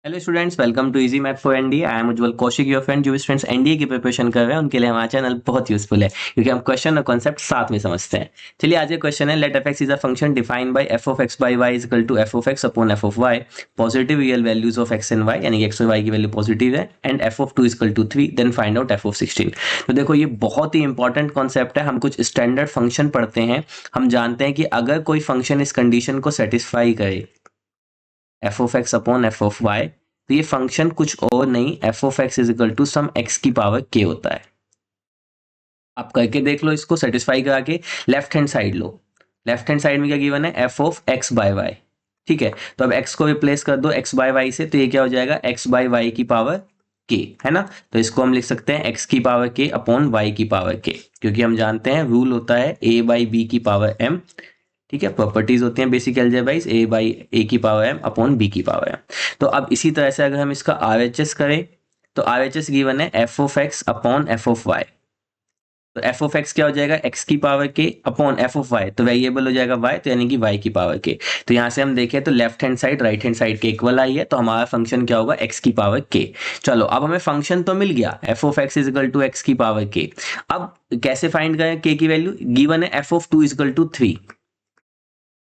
Hello students, welcome to easy math for NDA. I am Ujjwal Kaushik, your friend. जो भी students NDA की preparation कर रहे हैं उनके लिए हमारा चैनल बहुत यूजफुल है, क्योंकि हम क्वेश्चन और कॉन्सेप्ट साथ में समझते हैं। चलिए, आज ये क्वेश्चन है, let F X is a function defined by F of X by Y is equal to F of X upon F of Y, positive real values of X and Y, यानी कि X और Y की value positive है, and F of 2 is equal to 3, then find out F of 16। तो देखो, ये बहुत ही important concept है। हम कुछ स्टैंडर्ड फंक्शन पढ़ते हैं, हम जानते हैं कि अगर कोई फंक्शन इस कंडीशन को सेटिस्फाई करे, F of X upon F of Y, तो ये फंक्शन कुछ और नहीं, F of X is equal to some X की पावर के होता है। आप करके देख लो, इसको सेटिस्फाई करा के लेफ्ट हैंड साइड लो। लेफ्ट हैंड साइड में क्या गिवन है? F of X by Y. ठीक है, तो अब एक्स को रिप्लेस कर दो एक्स बाय वाई से, तो ये क्या हो जाएगा? एक्स बाय वाई की पावर के, है ना। तो इसको हम लिख सकते हैं एक्स की पावर के अपॉन वाई की पावर के, क्योंकि हम जानते हैं रूल होता है ए बाई बी की पावर एम। ठीक है, प्रॉपर्टीज होती हैं बेसिक अलजेब्राइज, ए बाई ए की पावर एम अपॉन बी की पावर एम। तो अब इसी तरह से अगर हम इसका आरएचएस करें, तो आरएचएस गिवन है F of X upon F of Y. तो एफ ऑफ एक्स क्या हो जाएगा? एक्स की power K upon F of Y, तो वेरिएबल हो जाएगा वाई, तो यानी कि वाई की पावर के। तो यहाँ से हम देखें तो left hand side right hand side के इक्वल आई है, तो हमारा फंक्शन क्या होगा? एक्स की पावर के। चलो, अब हमें फंक्शन तो मिल गया, F of X is equal to X की पावर के। अब कैसे फाइंड करें के की वैल्यू? गिवन है F of 2 is equal to 3।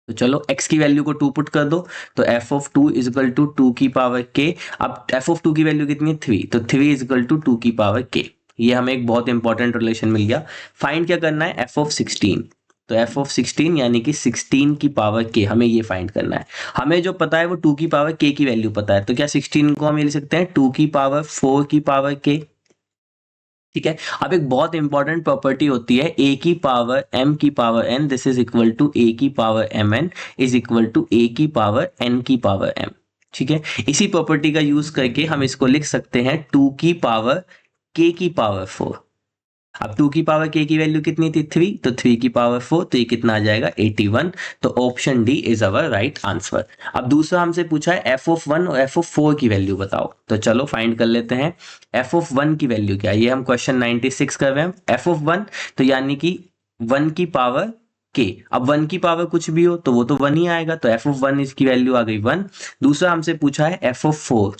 तो चलो, x की वैल्यू को 2 पुट कर दो, तो f of 2 is equal to 2 की पावर k। अब f ऑफ 2 की वैल्यू कितनी है? 3, तो 3 इज इक्वल टू 2 की पावर k। ये हमें एक बहुत इंपॉर्टेंट रिलेशन मिल गया। फाइंड क्या करना है? f of 16। तो f ऑफ 16 यानी कि 16 की पावर k, हमें ये फाइंड करना है। हमें जो पता है वो 2 की पावर k की वैल्यू पता है, तो क्या 16 को हम ये लिख सकते हैं 2 की पावर 4 की पावर k। ठीक है, अब एक बहुत इंपॉर्टेंट प्रॉपर्टी होती है ए की पावर एम की power n, this is equal to a की power m n is equal to a की पावर एन की पावर एम। ठीक है, इसी प्रॉपर्टी का यूज करके हम इसको लिख सकते हैं 2 की पावर के की पावर 4। अब 2 की पावर के की वैल्यू कितनी थी? 3, तो 3 की पावर 4, तो ये कितना आ जाएगा? 81। तो option D is our right answer. अब दूसरा हमसे पूछा है एफ ऑफ 1 और एफ ऑफ 4 की वैल्यू बताओ, तो चलो फाइंड कर लेते हैं। एफ ऑफ 1 की वैल्यू क्या है? ये हम क्वेश्चन 96 कर रहे हैं। एफ ऑफ 1 तो यानी कि 1 की पावर के। अब 1 की पावर कुछ भी हो तो वो तो 1 ही आएगा, तो एफ ऑफ 1 इसकी वैल्यू आ गई 1। दूसरा हमसे पूछा है एफ ऑफ 4,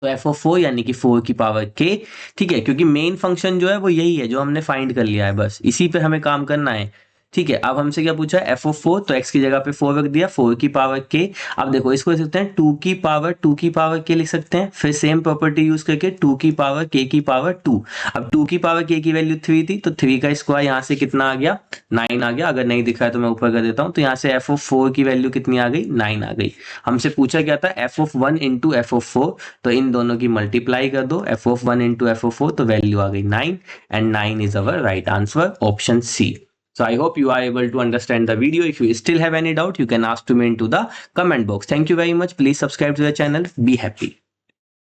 तो एफ ऑफ 4 यानी कि 4 की पावर के। ठीक है, क्योंकि मेन फंक्शन जो है वो यही है जो हमने फाइंड कर लिया है, बस इसी पे हमें काम करना है। ठीक है, अब हमसे क्या पूछा है? एफ ऑफ 4, तो एक्स की जगह पे 4 रख दिया, 4 की पावर के। अब देखो, इसको लिख सकते हैं 2 की पावर के लिख सकते हैं, फिर सेम प्रॉपर्टी यूज करके 2 की पावर के की पावर 2। अब 2 की पावर के की वैल्यू 3 थी, तो 3 का स्क्वायर यहाँ से कितना आ गया? 9 आ गया। अगर नहीं दिखा है तो मैं ऊपर कर देता हूँ, तो यहाँ से एफ ऑफ 4 की वैल्यू कितनी आ गई? 9 आ गई। हमसे पूछा क्या था? F of 1 into F of 4, तो इन दोनों की मल्टीप्लाई कर दो, F of 1 into F of 4, तो वैल्यू आ गई 9, and 9 is our right answer, option C. So I hope you are able to understand the video. If you still have any doubt, you can ask to me into the comment box. Thank you very much. Please subscribe to the channel. Be happy.